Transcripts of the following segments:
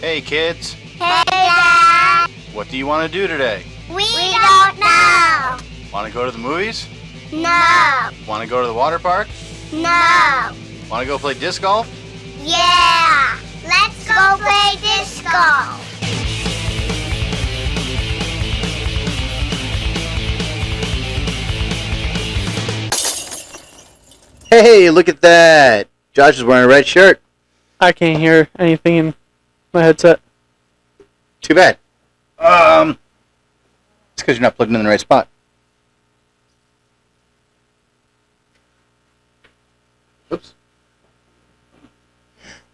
Hey kids, Hey Dad! what do you want to do today? We don't know! Want to go to the movies? No! Want to go to the water park? No! Want to go play disc golf? Yeah! Let's go play disc golf! Hey, look at that! Josh is wearing a red shirt. I can't hear anything in my headset. Too bad. It's because you're not plugged in the right spot. Oops.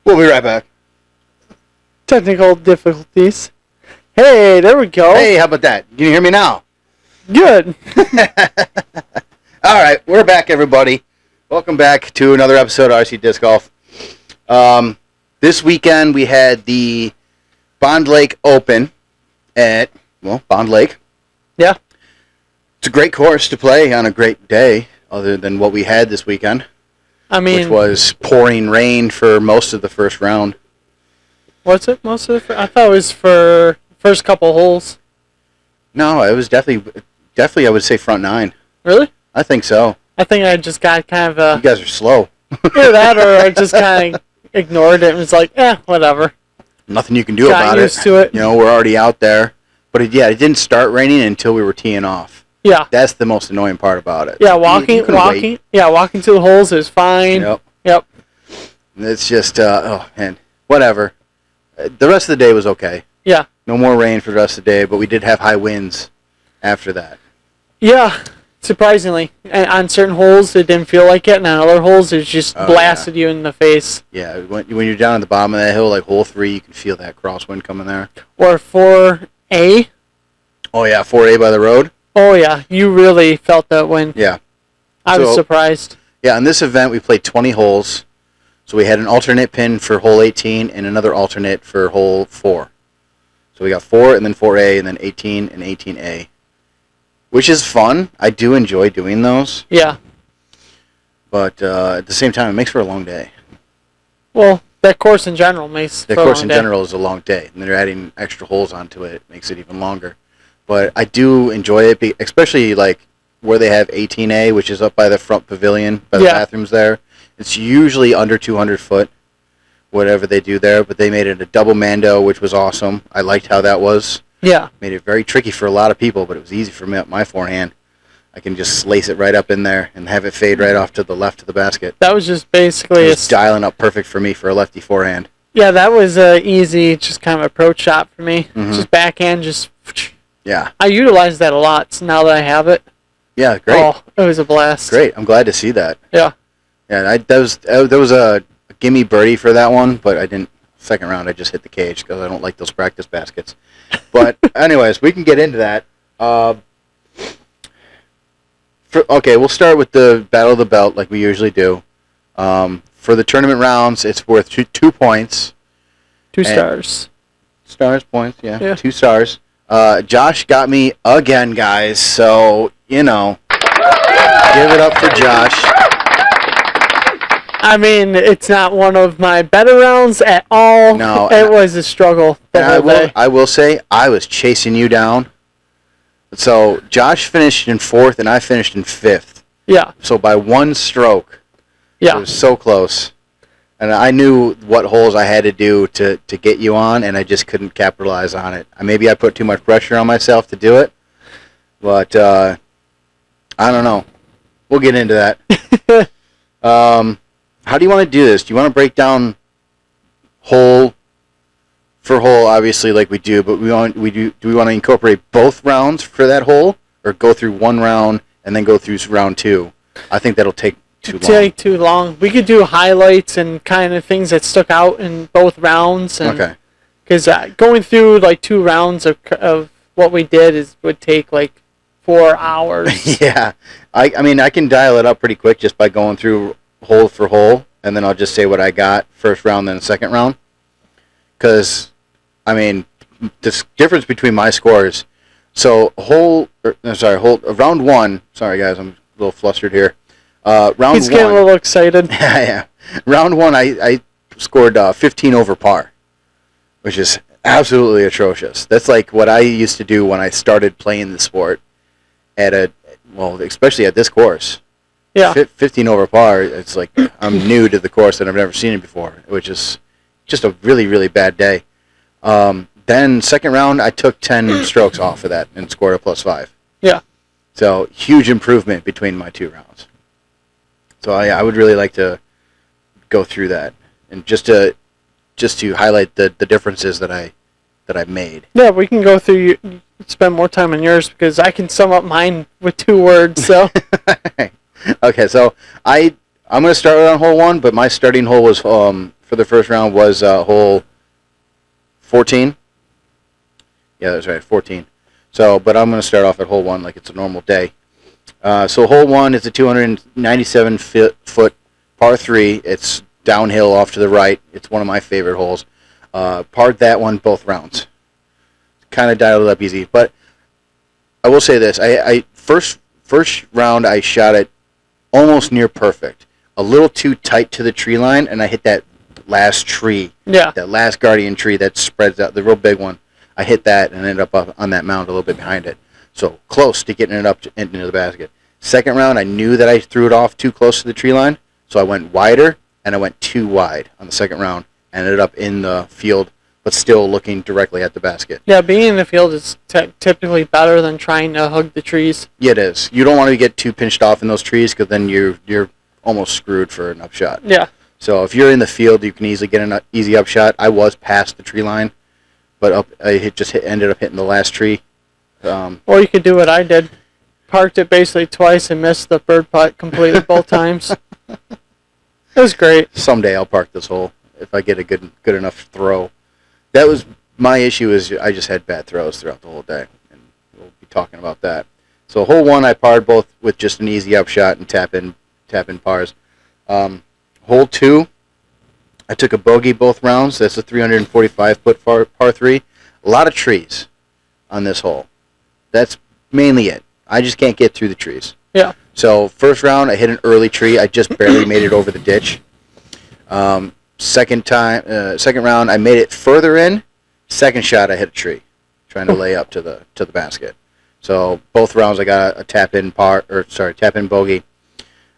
We'll be right back. Technical difficulties. Hey, there we go. Hey, how about that? Can you hear me now? Good. All right, we're back, everybody. Welcome back to another episode of RC Disc Golf. This weekend we had the Bond Lake Open at, Bond Lake. Yeah. It's a great course to play on a great day, other than what we had this weekend, which was pouring rain for most of the first round. What's it? Most of it? I thought it was for first couple holes. No, it was definitely I would say front nine. Really? I think so. I think I just got kind of You guys are slow. either that or I just kind of ignored it and was like, whatever. Nothing you can do Got about it. used to it. You know, we're already out there. But it didn't start raining until we were teeing off. Yeah. That's the most annoying part about it. Yeah, You walking to the holes is fine. Yep. It's just, whatever. The rest of the day was okay. Yeah. No more rain for the rest of the day, but we did have high winds after that. Yeah, surprisingly. And on certain holes, it didn't feel like it, and on other holes, it just blasted you in the face. Yeah, when you're down at the bottom of that hill, like hole 3, you can feel that crosswind coming there. Or 4A. Oh, yeah, 4A by the road? Oh, yeah, you really felt that wind. Yeah. I was surprised. Yeah, in this event, we played 20 holes. So we had an alternate pin for hole 18 and another alternate for hole 4. So we got 4 and then 4A and then 18 and 18A. Which is fun. I do enjoy doing those. Yeah. But at the same time, it makes for a long day. Well, that course in general makes for a long day. That course in general is a long day. And then they're adding extra holes onto it. It makes it even longer. But I do enjoy it, especially like where they have 18A, which is up by the front pavilion, by the bathrooms there. It's usually under 200 foot, whatever they do there. But they made it a double mando, which was awesome. I liked how that was. Yeah. Made it very tricky for a lot of people, but it was easy for me at my forehand. I can just slice it right up in there and have it fade right off to the left of the basket. That was just basically... It was dialing up perfect for me for a lefty forehand. Yeah, that was easy, just kind of approach shot for me. Mm-hmm. Just backhand, just... Yeah. I utilized that a lot, so now that I have it. Yeah, great. Oh, it was a blast. Great. I'm glad to see that. Yeah. Yeah, there was a gimme birdie for that one, but I didn't. Second round, I just hit the cage because I don't like those practice baskets. But anyways, we can get into that. We'll start with the Battle of the Belt like we usually do. For the tournament rounds, it's worth 2 points. 2 stars. Stars, points, yeah. 2 stars. Josh got me again, guys. So, give it up for Josh. I mean, it's not one of my better rounds at all. No. It was a struggle the whole day. I will say, I was chasing you down. So, Josh finished in 4th, and I finished in 5th. Yeah. So, by 1 stroke. Yeah. It was so close. And I knew what holes I had to do to get you on, and I just couldn't capitalize on it. Maybe I put too much pressure on myself to do it. But, I don't know. We'll get into that. How do you want to do this? Do you want to break down hole for hole, obviously, like we do, but do we want to incorporate both rounds for that hole, or go through one round and then go through round 2? I think that'll take too long. We could do highlights and kind of things that stuck out in both rounds. Okay. Because going through like 2 rounds of what we did would take like 4 hours. Yeah. I mean, I can dial it up pretty quick just by going through hole for hole, and then I'll just say what I got first round, then second round. Because, I mean, the difference between my scores. So, round 1. Sorry, guys, I'm a little flustered here. He's getting a little excited. Yeah. Round 1, I scored 15 over par. which is absolutely atrocious. That's like what I used to do when I started playing the sport especially at this course. Yeah. 15 over par, it's like I'm new to the course and I've never seen it before, which is just a really, really bad day. Then second round, I took 10 strokes off of that and scored a +5. Yeah. So huge improvement between my 2 rounds. So I would really like to go through that and just to highlight the differences that I made. Yeah, we can go through. Spend more time on yours because I can sum up mine with 2 words. So. Okay, so I'm going to start on hole 1, but my starting hole was for the first round was hole 14. Yeah, that's right, 14. So, but I'm going to start off at hole 1 like it's a normal day. So hole 1 is a 297-foot par 3. It's downhill off to the right. It's one of my favorite holes. Parred that one both rounds. Kind of dialed it up easy, but I will say this: I first round I shot it almost near perfect, a little too tight to the tree line, and I hit that last tree. Yeah. That last guardian tree that spreads out, the real big one. I hit that and ended up on that mound a little bit behind it. So close to getting it up into the basket. Second round, I knew that I threw it off too close to the tree line, so I went wider, and I went too wide on the second round. Ended up in the field, but still looking directly at the basket. Yeah, being in the field is typically better than trying to hug the trees. Yeah, it is. You don't want to get too pinched off in those trees because then you're almost screwed for an upshot. Yeah. So if you're in the field, you can easily get an easy upshot. I was past the tree line, but ended up hitting the last tree. Or you could do what I did. Parked it basically twice and missed the bird putt completely both times. It was great. Someday I'll park this hole if I get a good enough throw. That was my issue, is I just had bad throws throughout the whole day, and we'll be talking about that. So hole 1 I parred both with just an easy upshot and tap in pars. Hole 2 I took a bogey both rounds. That's a 345-foot par 3. A lot of trees on this hole. That's mainly it. I just can't get through the trees. Yeah. So first round I hit an early tree. I just barely made it over the ditch. Second round I made it further in. Second shot I hit a tree, trying to lay up to the basket. So both rounds I got a tap in bogey.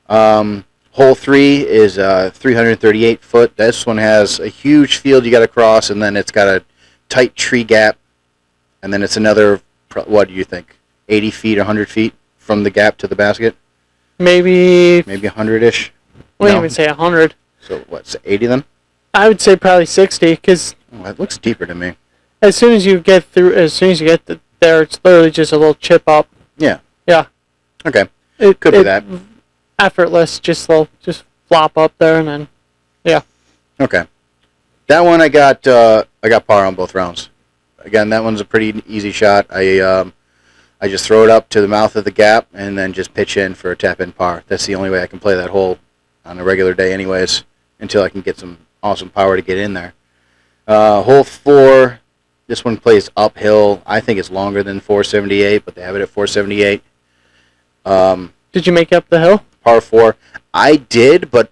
Hole 3 is 338 foot. This one has a huge field you got to cross, and then it's got a tight tree gap, and then it's another, what do you think, 80 feet, 100 feet from the gap to the basket? Maybe 100-ish. I wouldn't even say 100. So what's 80 then? I would say probably 60 because It looks deeper to me. as soon as you get there, it's literally just a little chip up. Yeah. Yeah. Okay. Could be that. Effortless, just flop up there and then, yeah. Okay. That one I got par on both rounds. Again, that one's a pretty easy shot. I just throw it up to the mouth of the gap and then just pitch in for a tap in par. That's the only way I can play that hole on a regular day anyways, until I can get some awesome power to get in there. Hole 4, this one plays uphill. I think it's longer than 478, but they have it at 478. Did you make up the hill? Par 4. I did, but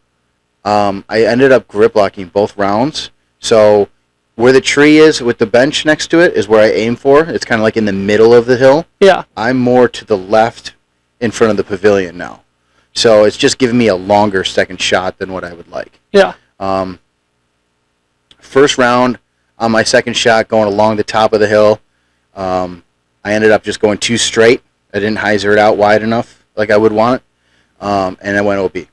I ended up grip locking both rounds. So where the tree is with the bench next to it is where I aim for. It's kind of like in the middle of the hill. Yeah. I'm more to the left in front of the pavilion now. So it's just giving me a longer second shot than what I would like. Yeah. First round on my second shot going along the top of the hill, I ended up just going too straight. I didn't hyzer it out wide enough like I would want it, and I went OB.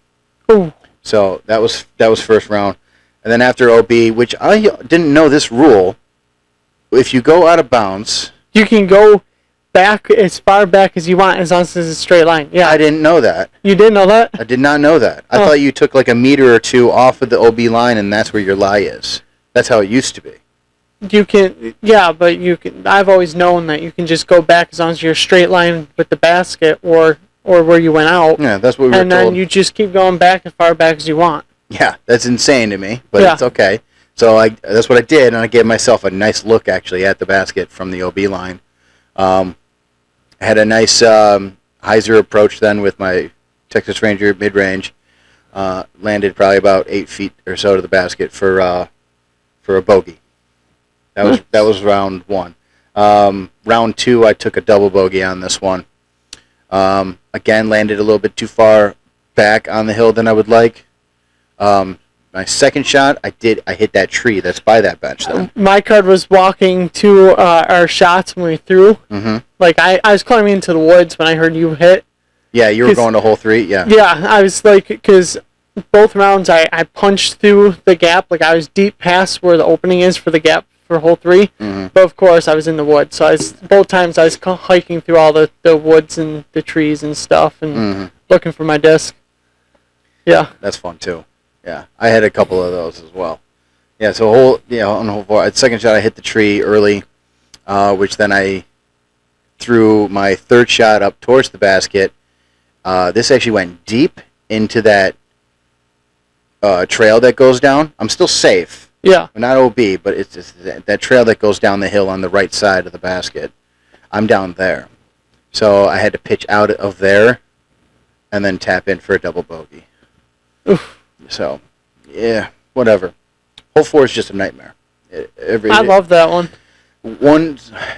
Ooh. So that was first round. And then after OB, which I didn't know this rule, if you go out of bounds, you can go back as far back as you want as long as it's a straight line. Yeah. I didn't know that. You didn't know that? I did not know that. I thought you took like a meter or two off of the OB line and that's where your lie is. That's how it used to be. You can, yeah, but you can. I've always known that you can just go back as long as you're straight line with the basket or where you went out. Yeah, that's what we were told. And then you just keep going back as far back as you want. Yeah, that's insane to me, but Yeah. it's okay. So that's what I did, and I gave myself a nice look actually at the basket from the OB line. I had a nice hyzer approach then with my Texas Ranger mid-range. Landed probably about 8 feet or so to the basket for a bogey. That was round 1. Round 2, I took a double bogey on this one. Again, landed a little bit too far back on the hill than I would like. My second shot, I hit that tree that's by that bench. Then My card was walking to our shots when we threw. Mm-hmm. Like I was climbing into the woods when I heard you hit. Yeah, you were going to hole 3. Yeah. Yeah, I was like, because both rounds I punched through the gap. Like I was deep past where the opening is for the gap for hole 3. Mm-hmm. But of course I was in the woods. So both times I was hiking through all the woods and the trees and stuff and looking for my disc. Yeah. That's fun too. Yeah, I had a couple of those as well. Yeah, so on hole 4, second shot I hit the tree early, which then I threw my third shot up towards the basket. This actually went deep into that trail that goes down. I'm still safe. Yeah. I'm not OB, but it's just that trail that goes down the hill on the right side of the basket. I'm down there. So I had to pitch out of there and then tap in for a double bogey. Oof. So, yeah, whatever. Hole 4 is just a nightmare. I love that one.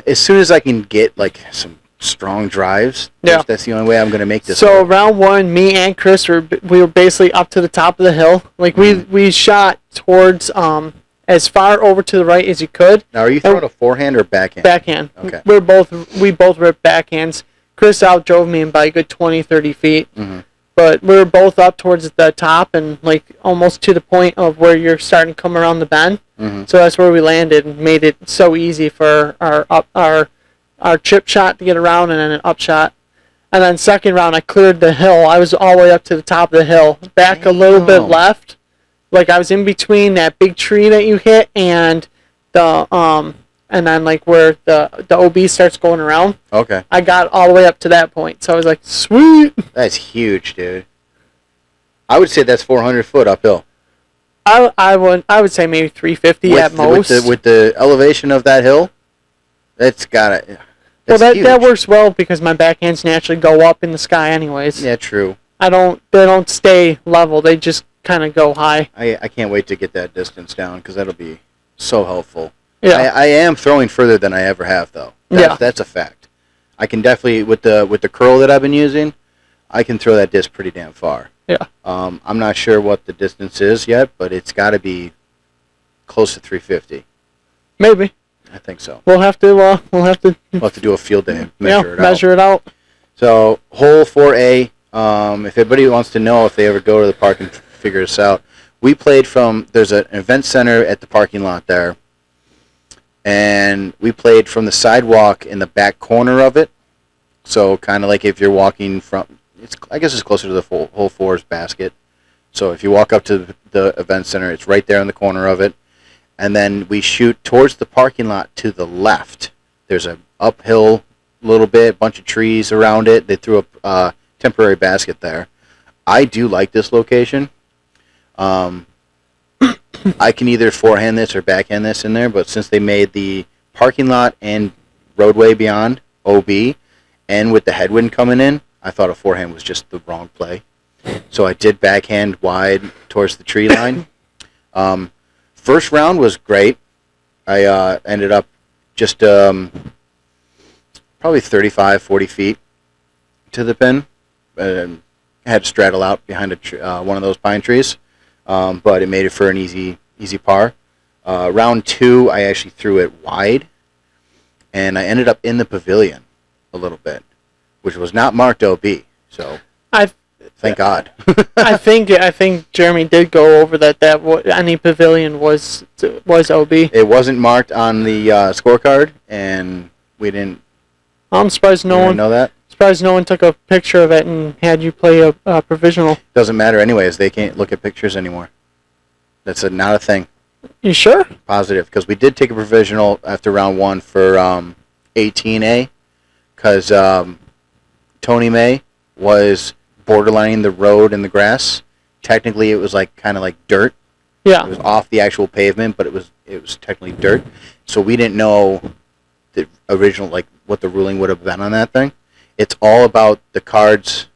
As soon as I can get like some strong drives, yeah, that's the only way I'm going to make this. So round 1, me and Chris we were basically up to the top of the hill. Like we shot towards as far over to the right as you could. Now, are you throwing a forehand or backhand? Backhand. Okay. We both ripped backhands. Chris outdrove me by a good 20, 30 feet. Mm-hmm. But we were both up towards the top and like almost to the point of where you're starting to come around the bend. Mm-hmm. So that's where we landed and made it so easy for our chip shot to get around and then an up shot. And then second round I cleared the hill. I was all the way up to the top of the hill. Back a little bit left. Like I was in between that big tree that you hit and the and then like where the OB starts going around. Okay. I got all the way up to that point. So I was like, sweet. That's huge, dude. I would say that's 400 foot uphill. I would say maybe 350 at most. With the elevation of that hill, that's gotta. Well, huge. that works well because my backhands naturally go up in the sky anyways. Yeah, true. They don't stay level. They just kind of go high. I can't wait to get that distance down because that'll be so helpful. Yeah. I am throwing further than I ever have though. That's a fact. I can definitely with the curl that I've been using, I can throw that disc pretty damn far. Yeah. I'm not sure what the distance is yet, but it's got to be close to 350. Maybe. I think so. We'll have to do a field day and measure it out. So hole 4A. If anybody wants to know if they ever go to the park and figure this out, we played there's an event center at the parking lot there, and we played from the sidewalk in the back corner of it. So kind of like if you're walking from, I guess it's closer to the hole 4's basket. So if you walk up to the event center, it's right there in the corner of it. And then we shoot towards the parking lot to the left. There's a uphill little bit, bunch of trees around it. They threw a temporary basket there. I do like this location. I can either forehand this or backhand this in there, but since they made the parking lot and roadway beyond OB, and with the headwind coming in, I thought a forehand was just the wrong play. So I did backhand wide towards the tree line. First round was great. I ended up just probably 35, 40 feet to the pin. I had to straddle out behind one of those pine trees, but it made it for an easy par. Round 2, I actually threw it wide, and I ended up in the pavilion a little bit, which was not marked OB. So thank God. I think Jeremy did go over that any pavilion was OB. It wasn't marked on the scorecard, and we didn't. I'm surprised no one know that. Surprised no one took a picture of it and had you play a provisional. Doesn't matter anyways. They can't look at pictures anymore. That's not a thing. You sure? Positive, because we did take a provisional after round 1 for 18A, because Tony May was borderlining the road and the grass. Technically, it was kind of like dirt. Yeah. It was off the actual pavement, but it was technically dirt. So we didn't know the original, what the ruling would have been on that thing. It's all about the cards,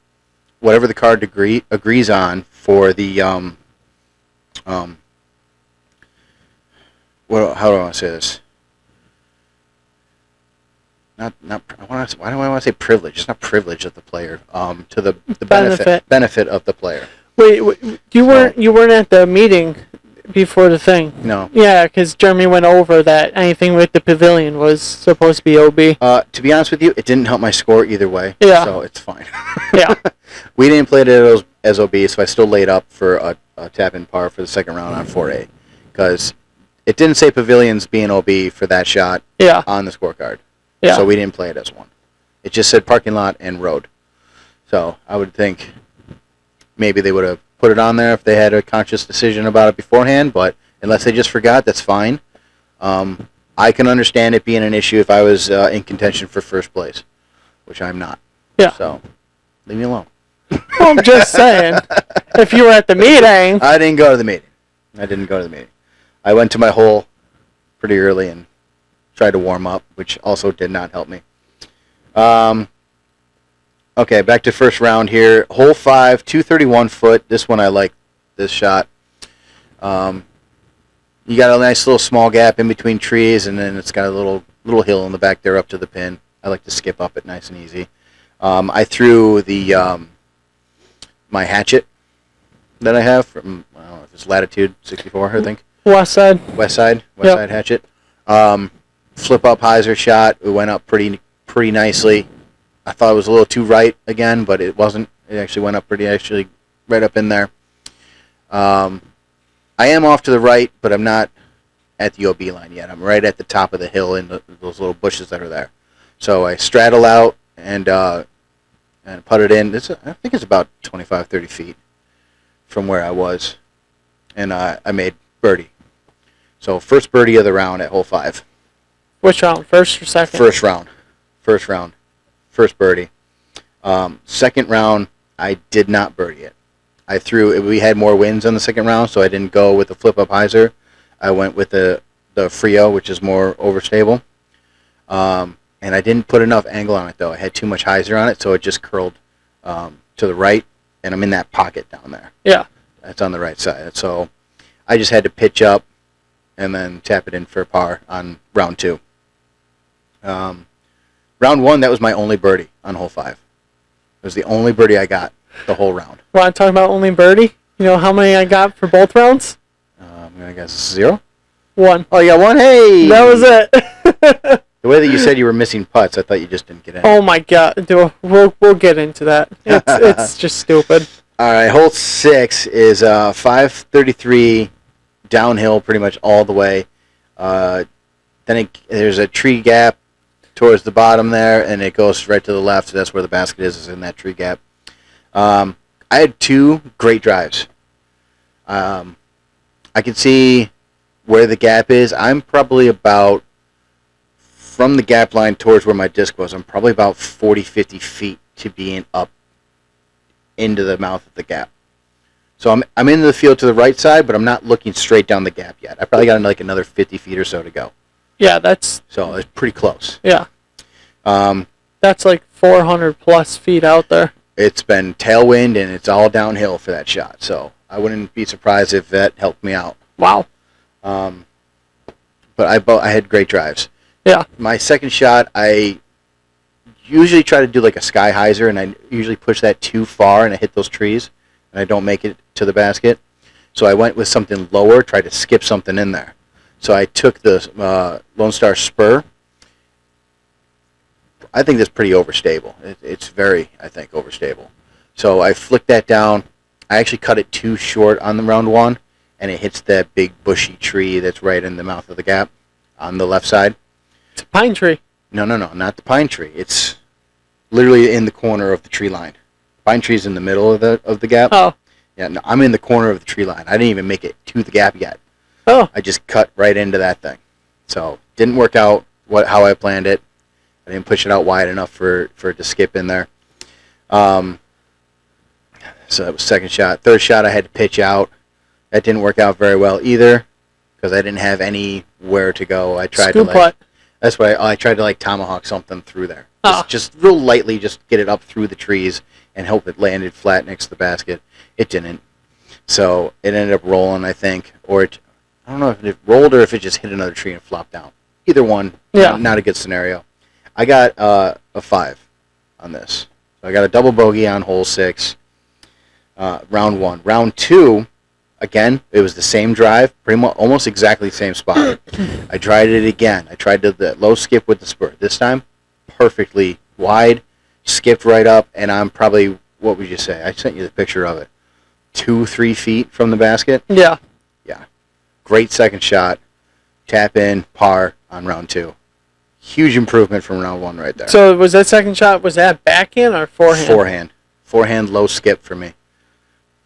whatever the card agrees on for the how do I want to say this? why do I want to say privilege? It's not privilege of the player. To the Benefit. benefit of the player. Wait, you weren't at the meeting before the thing. No. Yeah, because Jeremy went over that anything with the pavilion was supposed to be OB. To be honest with you, it didn't help my score either way. Yeah. So it's fine. Yeah. We didn't play it as OB, so I still laid up for a tap-in par for the second round on 4A. Because it didn't say pavilions being OB for that shot on the scorecard. Yeah. So we didn't play it as one. It just said parking lot and road. So I would think maybe they would have put it on there if they had a conscious decision about it beforehand, but unless they just forgot, that's fine. I can understand it being an issue if I was in contention for first place, which I'm not. Yeah. So leave me alone. Well, I'm just saying, if you were at the meeting. I didn't go to the meeting. I went to my hole pretty early and tried to warm up, which also did not help me. Okay, back to first round here. Hole 5, 231 foot. This one I like, this shot. You got a nice little small gap in between trees, and then it's got a little hill in the back there up to the pin. I like to skip up it nice and easy. I threw the my hatchet that I have from, I don't know if it's Latitude 64, I think. West side hatchet. Flip up hyzer shot. It went up pretty nicely. I thought it was a little too right again, but it wasn't. It actually went up actually right up in there. I am off to the right, but I'm not at the OB line yet. I'm right at the top of the hill in those little bushes that are there. So I straddle out and put it in. I think it's about 25, 30 feet from where I was. And I made birdie. So first birdie of the round at hole 5. Which round? First or second? First round. First birdie. Second round, I did not birdie it. We had more winds on the second round, so I didn't go with the flip-up hyzer. I went with the Frio, which is more overstable. And I didn't put enough angle on it, though. I had too much hyzer on it, so it just curled to the right, and I'm in that pocket down there. Yeah. That's on the right side. So I just had to pitch up and then tap it in for par on round 2. Round 1, that was my only birdie on hole 5. It was the only birdie I got the whole round. Want to talk about only birdie? You know how many I got for both rounds? I'm going to guess 0? 1. Oh, you got 1? Hey! That was it. The way that you said you were missing putts, I thought you just didn't get in. Oh my god. We'll get into that. It's just stupid. All right, hole 6 is 533 downhill pretty much all the way. Then there's a tree gap towards the bottom there, and it goes right to the left. So that's where the basket is in that tree gap. I had 2 great drives. I can see where the gap is. I'm probably about, from the gap line towards where my disc was, I'm probably about 40, 50 feet to being up into the mouth of the gap. So I'm in the field to the right side, but I'm not looking straight down the gap yet. I probably got like another 50 feet or so to go. Yeah, that's... So it's pretty close. Yeah. That's like 400 plus feet out there. It's been tailwind, and it's all downhill for that shot. So I wouldn't be surprised if that helped me out. Wow. But I had great drives. Yeah. My second shot, I usually try to do like a sky hyzer, and I usually push that too far, and I hit those trees, and I don't make it to the basket. So I went with something lower, tried to skip something in there. So I took the Lone Star Spur. I think that's pretty overstable. It's very, I think, overstable. So I flicked that down. I actually cut it too short on the round 1, and it hits that big bushy tree that's right in the mouth of the gap on the left side. It's a pine tree. No, not the pine tree. It's literally in the corner of the tree line. Pine tree's in the middle of the gap. Oh. Yeah, no, I'm in the corner of the tree line. I didn't even make it to the gap yet. Oh. I just cut right into that thing. So didn't work out how I planned it. I didn't push it out wide enough for it to skip in there. So that was second shot. Third shot I had to pitch out. That didn't work out very well either because I didn't have anywhere to go. I tried Scoop putt. That's why I tried to tomahawk something through there. Oh. Just real lightly, just get it up through the trees and hope it landed flat next to the basket. It didn't. So it ended up rolling, I think. I don't know if it rolled or if it just hit another tree and flopped down. Either one. Yeah. Not a good scenario. I got a 5 on this. So I got a double bogey on hole 6, round 1. Round 2, again, it was the same drive, pretty much almost exactly the same spot. I tried it again. I tried the low skip with the spur. This time, perfectly wide, skipped right up, and I'm probably, what would you say? I sent you the picture of it. 2-3 feet from the basket. Yeah. Yeah. Great second shot. Tap in, par on round 2. Huge improvement from round 1 right there. So was that second shot, was that backhand or forehand? Forehand. Forehand low skip for me.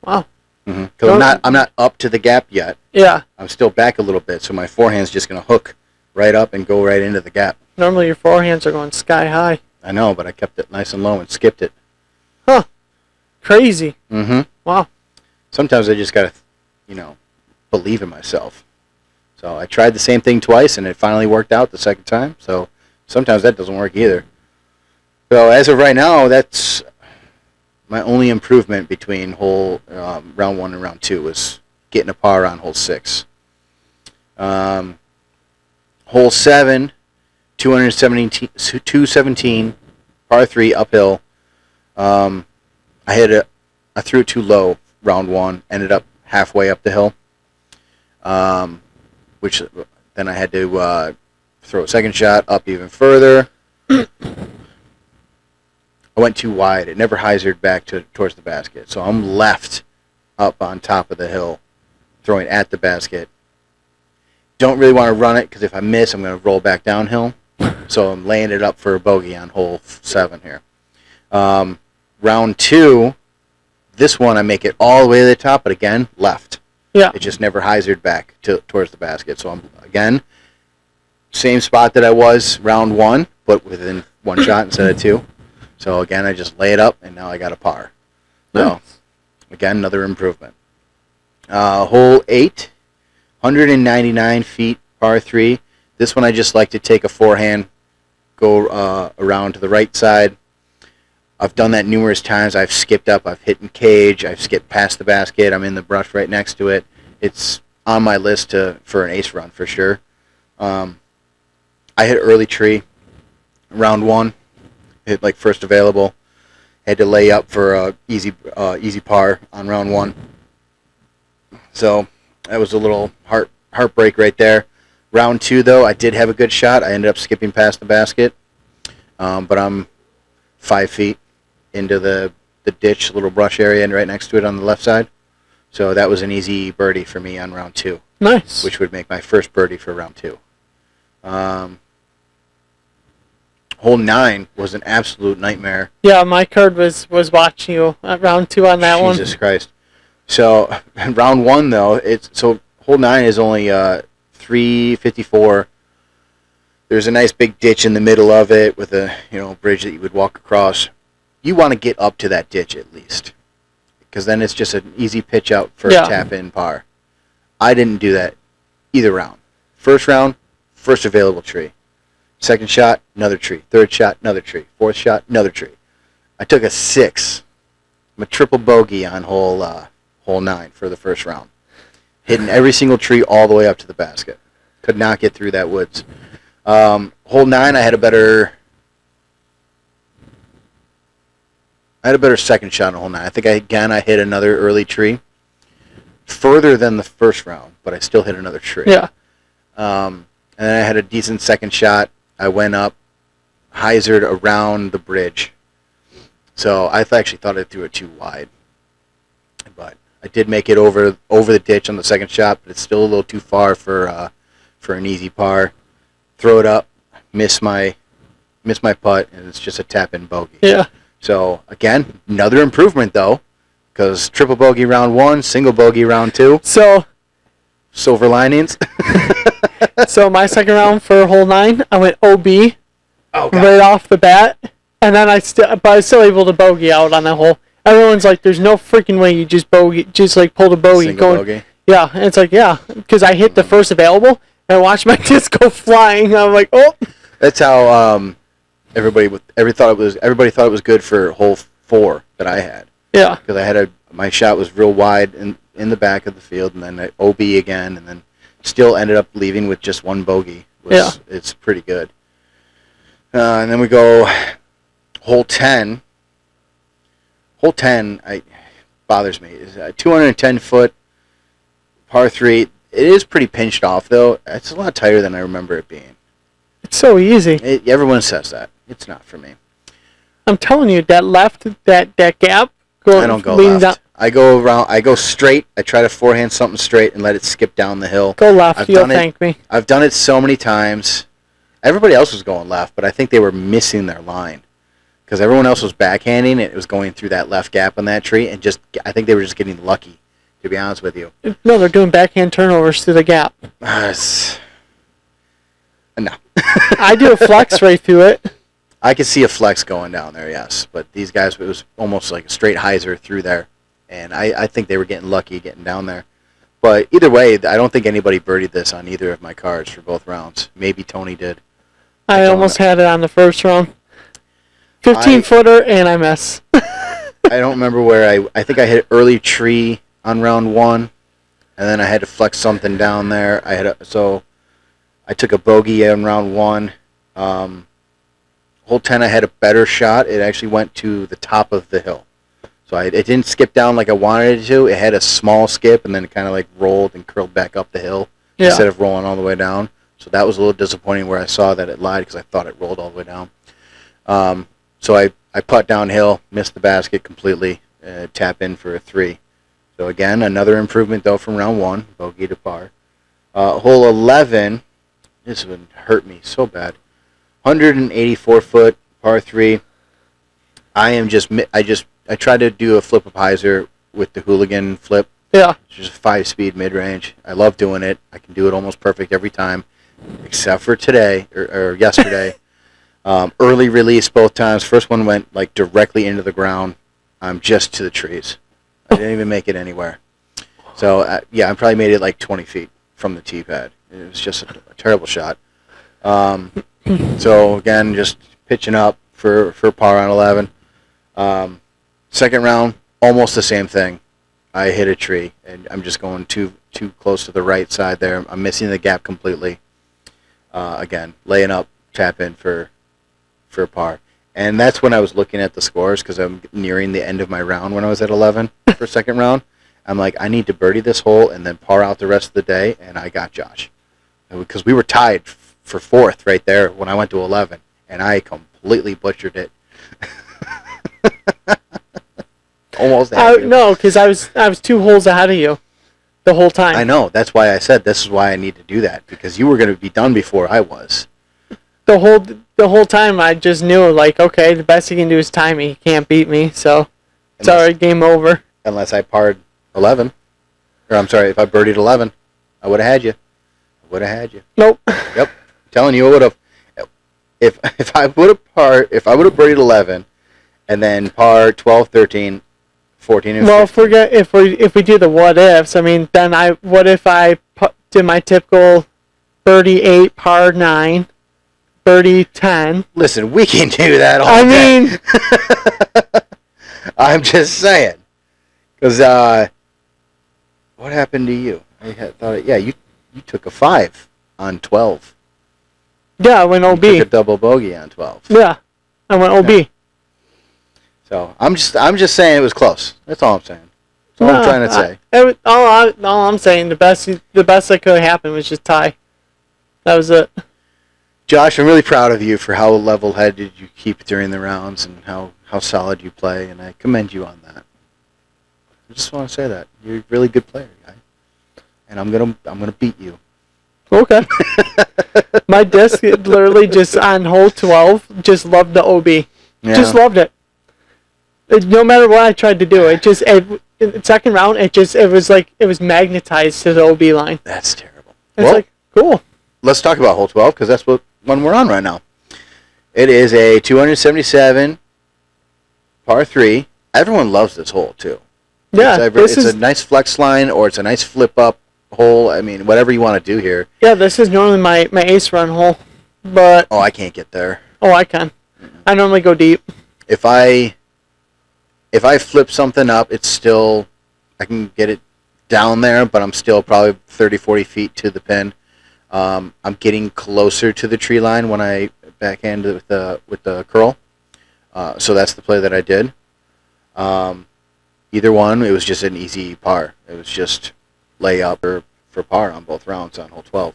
Wow. Because I'm not up to the gap yet. Yeah. I'm still back a little bit, so my forehand's just going to hook right up and go right into the gap. Normally your forehands are going sky high. I know, but I kept it nice and low and skipped it. Huh. Crazy. Mm-hmm. Wow. Sometimes I just got to, believe in myself. So I tried the same thing twice, and it finally worked out the second time. So sometimes that doesn't work either. So as of right now, that's my only improvement between round 1 and round 2 was getting a par on hole 6. Hole 7, 217, par 3 uphill. I threw it too low round 1, ended up halfway up the hill, which then I had to throw a second shot up even further. I went too wide. It never hyzered back towards the basket. So I'm left up on top of the hill, throwing at the basket. Don't really want to run it because if I miss, I'm going to roll back downhill. So I'm laying it up for a bogey on hole 7 here. Round 2, this one I make it all the way to the top, but again, left. Yeah. It just never hyzered back towards the basket. So I'm, again, same spot that I was round 1, but within 1 shot instead of 2. So again, I just lay it up, and now I got a par. So, again, another improvement. Hole 8, 199 feet, par 3. This one I just like to take a forehand, go around to the right side. I've done that numerous times. I've skipped up. I've hit in cage. I've skipped past the basket. I'm in the brush right next to it. It's on my list for an ace run for sure. I hit early tree, round 1. Hit like first available. Had to lay up for a easy par on round 1. So that was a little heartbreak right there. Round 2 though, I did have a good shot. I ended up skipping past the basket, but I'm 5 feet into the ditch, little brush area, and right next to it on the left side. So that was an easy birdie for me on round 2. Nice. Which would make my first birdie for round 2. Hole 9 was an absolute nightmare. Yeah, my card was watching you at round 2 on that one. Jesus Christ. So round 1 though, hole 9 is only 354. There's a nice big ditch in the middle of it with a bridge that you would walk across. You want to get up to that ditch at least, because then it's just an easy pitch out for a tap in par. I didn't do that either round. First round, first available tree. Second shot, another tree. Third shot, another tree. Fourth shot, another tree. I took a 6. I'm a triple bogey on hole 9 for the first round. Hitting every single tree all the way up to the basket. Could not get through that woods. Hole 9, I had a better second shot on hole 9. I think I hit another early tree. Further than the first round, but I still hit another tree. Yeah. And then I had a decent second shot. I went up, hyzered around the bridge. So I actually thought I threw it too wide. But I did make it over the ditch on the second shot, but it's still a little too far for an easy par. Throw it up, miss my putt, and it's just a tap-in bogey. Yeah. So, again, another improvement, though, because triple bogey round 1, single bogey round 2. So, silver linings. So my second round for hole 9, I went OB right off the bat, and then I was still able to bogey out on that hole. Everyone's like, "There's no freaking way you just pull the bogey." Single bogey. Yeah, and it's like, yeah, because I hit the first available, and I watched my disc go flying. I'm like, oh. That's how everybody thought it was good for hole 4 that I had. Yeah. Because my shot was real wide in the back of the field, and then I OB again, and then still ended up leaving with just 1 bogey. It's pretty good. And then we go hole 10. Hole 10 bothers me. It's a 210-foot par 3. It is pretty pinched off, though. It's a lot tighter than I remember it being. It's so easy. Everyone says that. It's not for me. I'm telling you, that gap. I don't go left. I go around. I go straight. I try to forehand something straight and let it skip down the hill. Go left. You'll thank me. I've done it so many times. Everybody else was going left, but I think they were missing their line because everyone else was backhanding and it was going through that left gap on that tree, and I think they were just getting lucky, to be honest with you. No, they're doing backhand turnovers through the gap. No. I do a flex right through it. I could see a flex going down there, yes, but these guys, it was almost like a straight hyzer through there, and I think they were getting lucky getting down there. But either way, I don't think anybody birdied this on either of my cards for both rounds. Maybe Tony did. I almost had it on the first round. 15-footer, and I miss. I don't remember where I think I hit early tree on round 1, and then I had to flex something down there. So I took a bogey on round 1. Hole 10, I had a better shot. It actually went to the top of the hill. So it didn't skip down like I wanted it to. It had a small skip, and then it kind of like rolled and curled back up the hill instead of rolling all the way down. So that was a little disappointing where I saw that it lied because I thought it rolled all the way down. So I putt downhill, missed the basket completely, tap in for a 3. So again, another improvement though from round 1, bogey to par. Hole 11, this would hurt me so bad. 184-foot par 3. I tried to do a flip up hyzer with the hooligan flip. Yeah. It's just a 5-speed mid-range. I love doing it. I can do it almost perfect every time, except for today or yesterday. Early release both times. First one went like directly into the ground, just to the trees. I didn't even make it anywhere. So I probably made it like 20 feet from the tee pad. It was just a terrible shot. So again, just pitching up for par on 11. Second round, almost the same thing. I hit a tree, and I'm just going too close to the right side there. I'm missing the gap completely. Again, laying up, tap in for par. And that's when I was looking at the scores because I'm nearing the end of my round when I was at 11 for second round. I'm like, I need to birdie this hole and then par out the rest of the day, and I got Josh. Because we were tied for 4th right there when I went to 11, and I completely butchered it. Almost had to. No, because I was 2 holes ahead of you the whole time. I know. That's why I said this is why I need to do that, because you were going to be done before I was. The whole time I just knew, like, okay, the best he can do is tie me. He can't beat me, so it's already game over. Unless I parred 11. Or I'm sorry, if I birdied 11, I would have had you. Nope. Yep. I'm telling you, I would have. If I would have birdied 11, and then par 12, 13, 14, and 15. Well, if we do the what ifs, I mean, then what if I did my typical birdie 8, par 9, birdie 10? Listen, we can do that all day. I mean, I'm just saying, because what happened to you? You took a 5 on 12. Yeah, I went OB. You took a double bogey on 12. Yeah, I went OB. Yeah. So I'm just saying it was close. That's all I'm saying. That's all I'm trying to say. All I'm saying, the best that could have happened was just tie. That was it. Josh, I'm really proud of you for how level-headed you keep during the rounds and how solid you play, and I commend you on that. I just want to say that you're a really good player, guy, and I'm gonna beat you. Okay. My disc literally just on hole 12 just loved the OB. Yeah. Just loved it. No matter what I tried to do, second round it was magnetized to the OB line. That's terrible. It's cool. Let's talk about hole 12 because that's what one we're on right now. It is a 277 par 3. Everyone loves this hole too. Yeah, it's a nice flex line or it's a nice flip up hole. I mean, whatever you want to do here. Yeah, this is normally my ace run hole, but I can't get there. Oh, I can. I normally go deep. If I flip something up, it's still I can get it down there, but I'm still probably 30, 40 feet to the pin. I'm getting closer to the tree line when I backhand with the curl. So that's the play that I did. Either one, it was just an easy par. It was just lay up for par on both rounds on hole 12.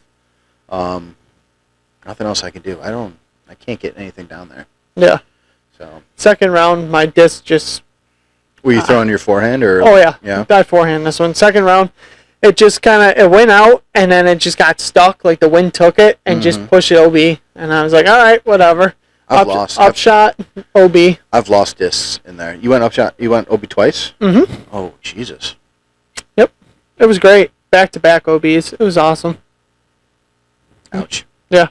Nothing else I can do. I can't get anything down there. Yeah. So. Second round, my disc just. Were you throwing your forehand or? Oh yeah. Yeah. Got forehand this one. Second round, it just it went out and then it just got stuck. Like the wind took it and just pushed it OB. And I was like, all right, whatever. Upshot, OB. I've lost discs in there. You went upshot. You went OB twice. Mm-hmm. Oh Jesus. Yep. It was great. Back-to-back OBs. It was awesome. Ouch. Yeah.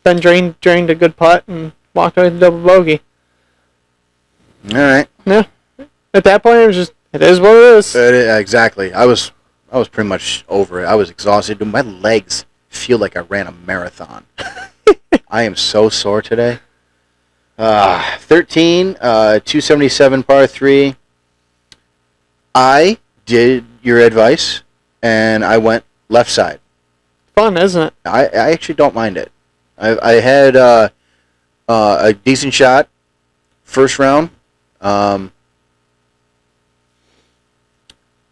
Then drained a good putt and walked away with a double bogey. All right. Yeah. At that point, it was just, it is what it is. Exactly. I was pretty much over it. I was exhausted. My legs feel like I ran a marathon. I am so sore today. 13, 277 par 3. I did your advice, and I went left side. Fun, isn't it? I actually don't mind it. I had a decent shot first round.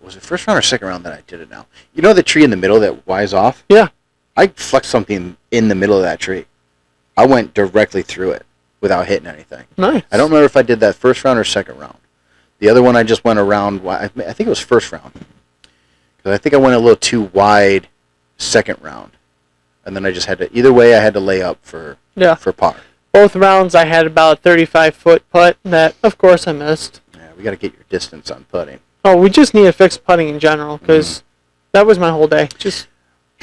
Was it first round or second round that I did it now? You know the tree in the middle that wires off? Yeah. I flexed something in the middle of that tree. I went directly through it without hitting anything. Nice. I don't remember if I did that first round or second round. The other one I just went around. I think it was first round. Because I think I went a little too wide second round. And then I just had to, either way, I had to lay up for par. Both rounds I had about a 35-foot putt that, of course, I missed. Yeah, we got to get your distance on putting. Oh, we just need to fix putting in general because that was my whole day. Just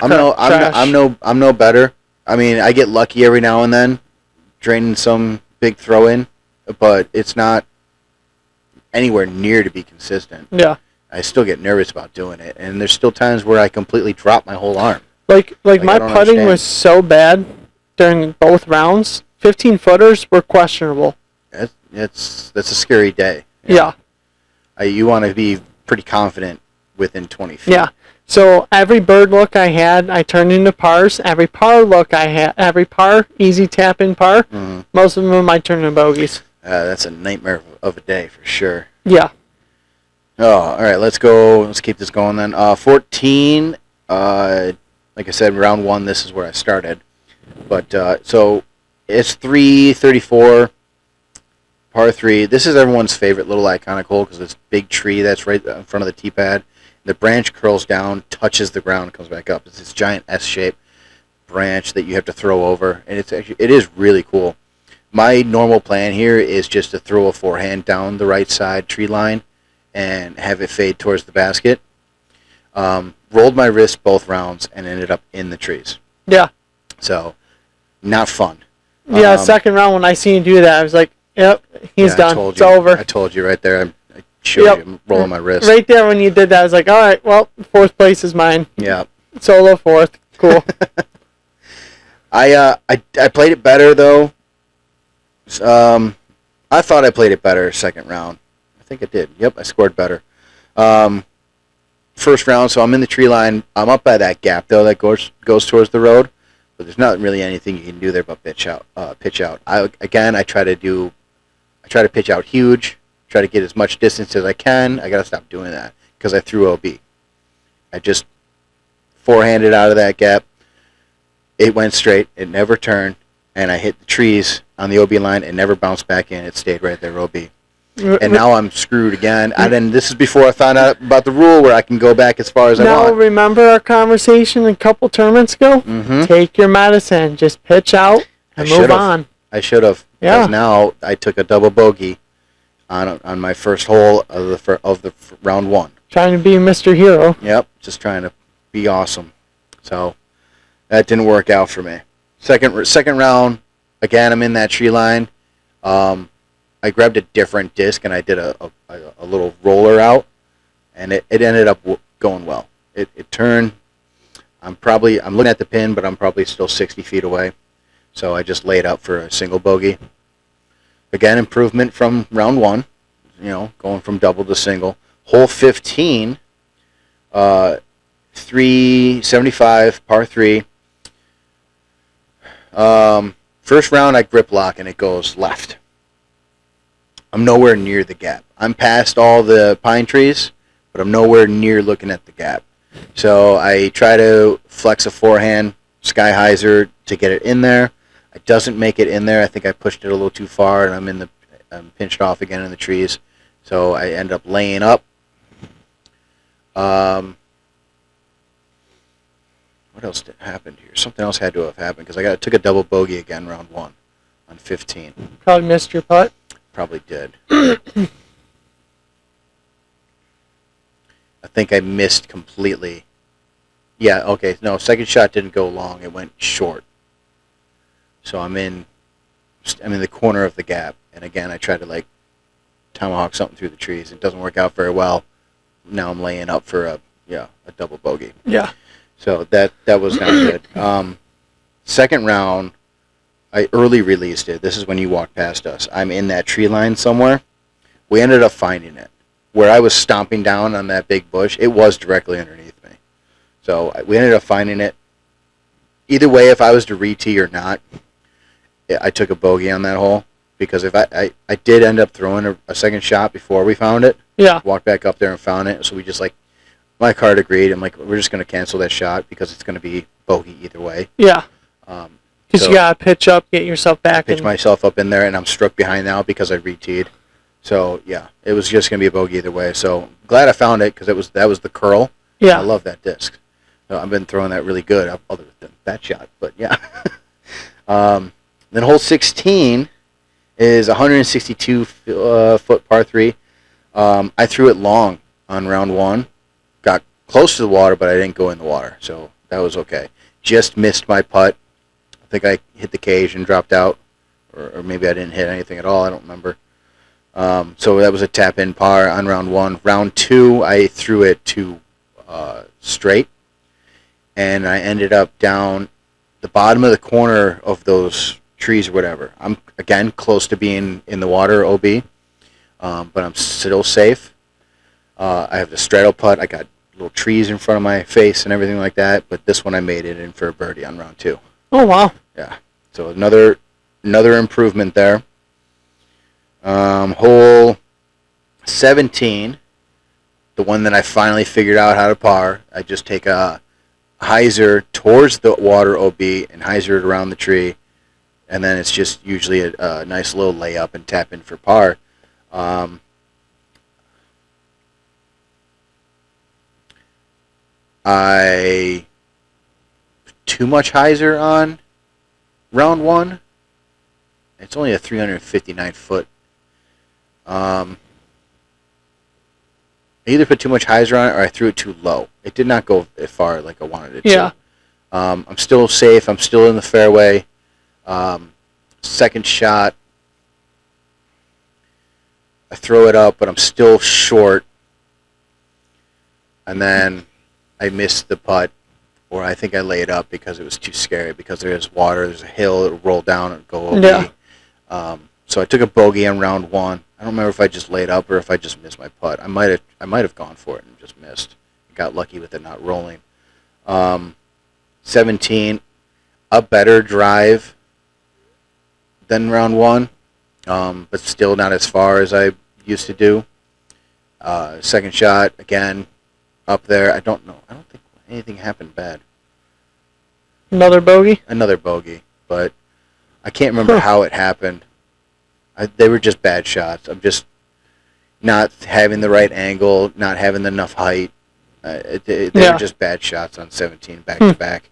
I'm no better. I mean, I get lucky every now and then, draining some big throw in, but it's not anywhere near to be consistent. Yeah. I still get nervous about doing it, and there's still times where I completely drop my whole arm. Like my putting was so bad during both rounds. 15-footers were questionable. That's a scary day. Yeah. You want to be pretty confident within 20 feet. Yeah. So every bird look I had, I turned into pars. Every par look I had, every par, easy tap in par. Mm-hmm. Most of them I turned into bogeys. That's a nightmare of a day for sure. Yeah. Oh, all right. Let's go. Let's keep this going then. 14. Like I said, round 1. This is where I started. But so it's 334. Par 3. This is everyone's favorite little iconic hole because it's a big tree that's right in front of the tee pad. The branch curls down, touches the ground, and comes back up. It's this giant S-shaped branch that you have to throw over, and it is really cool. My normal plan here is just to throw a forehand down the right side tree line and have it fade towards the basket. Rolled my wrist both rounds and ended up in the trees. Yeah. So, not fun. Yeah, second round when I seen you do that, I was like, yep, he's done. It's over. I told you right there. I showed you rolling my wrist. Right there when you did that, I was like, all right, well, 4th place is mine. Yeah. Solo 4th. Cool. I played it better, though. I thought I played it better second round. I think I did. Yep, I scored better. First round, so I'm in the tree line. I'm up by that gap, though, that goes towards the road. But there's not really anything you can do there but pitch out. I try to pitch out huge, try to get as much distance as I can. I got to stop doing that because I threw OB. I just forehanded out of that gap. It went straight. It never turned, and I hit the trees on the OB line. It never bounced back in. It stayed right there, OB. And now I'm screwed again. And then this is before I found out about the rule where I can go back as far as I want. Now, remember our conversation a couple tournaments ago? Mm-hmm. Take your medicine. Just pitch out and move on. I should have. Yeah. Because now I took a double bogey on my first hole of the round 1. Trying to be Mr. Hero. Yep, just trying to be awesome. So that didn't work out for me. Second round, again, I'm in that tree line. I grabbed a different disc and I did a little roller out, and it ended up going well. It turned. I'm looking at the pin, but I'm probably still 60 feet away. So I just laid up for a single bogey. Again, improvement from round 1. Going from double to single. Hole 15, 375 par 3. First round, I grip lock, and it goes left. I'm nowhere near the gap. I'm past all the pine trees, but I'm nowhere near looking at the gap. So I try to flex a forehand, sky hyzer to get it in there. It doesn't make it in there. I think I pushed it a little too far, and I'm pinched off again in the trees. So I end up laying up. What else happened here? Something else had to have happened because I took a double bogey again round 1 on 15. Probably missed your putt. Probably did. I think I missed completely. Yeah, okay. No, second shot didn't go long. It went short. So I'm in the corner of the gap. And again, I tried to like tomahawk something through the trees. It doesn't work out very well. Now I'm laying up for a double bogey. Yeah. So that was not good. Second round, I early released it. This is when you walked past us. I'm in that tree line somewhere. We ended up finding it. Where I was stomping down on that big bush, it was directly underneath me. So we ended up finding it. Either way, if I was to re-tee or not, I took a bogey on that hole. Because if I did end up throwing a second shot before we found it. Yeah. Walked back up there and found it. So we just like, my card agreed. I'm like, we're just going to cancel that shot because it's going to be bogey either way. Yeah. Because So you got to pitch up, get yourself back. pitch myself up in there, and I'm struck behind now because I re-teed. So, yeah, it was just going to be a bogey either way. So, glad I found it because that was the curl. Yeah. I love that disc. So I've been throwing that really good other than that shot. But, yeah. Then hole 16 is 162-foot par 3. I threw it long on round 1. Got close to the water, but I didn't go in the water. So, that was okay. Just missed my putt. I think I hit the cage and dropped out. Or maybe I didn't hit anything at all. I don't remember. So that was a tap-in par on round 1. Round 2, I threw it to straight. And I ended up down the bottom of the corner of those trees or whatever. I'm, again, close to being in the water, OB. But I'm still safe. I have the straddle putt. I got little trees in front of my face and everything like that. But this one I made it in for a birdie on round 2. Oh, wow. Yeah. So another improvement there. Hole 17, the one that I finally figured out how to par. I just take a hyzer towards the water OB and hyzer it around the tree, and then it's just usually a nice little layup and tap in for par. I too much hyzer on round 1. It's only a 359-foot. I either put too much hyzer on it or I threw it too low. It did not go as far like I wanted it to. I'm still safe. I'm still in the fairway. Second shot, I throw it up, but I'm still short. And then I missed the putt, or I think I laid up because it was too scary because there's water, there's a hill, it'll roll down and go over. Yeah. So I took a bogey on round 1. I don't remember if I just laid up or if I just missed my putt. I might have gone for it and just missed. Got lucky with it not rolling. 17, a better drive than round 1, but still not as far as I used to do. Second shot, again, up there. I don't know. I don't think anything happened bad. Another bogey? Another bogey, but I can't remember how it happened. They were just bad shots. I'm just not having the right angle, not having enough height. They were just bad shots on 17 back to back.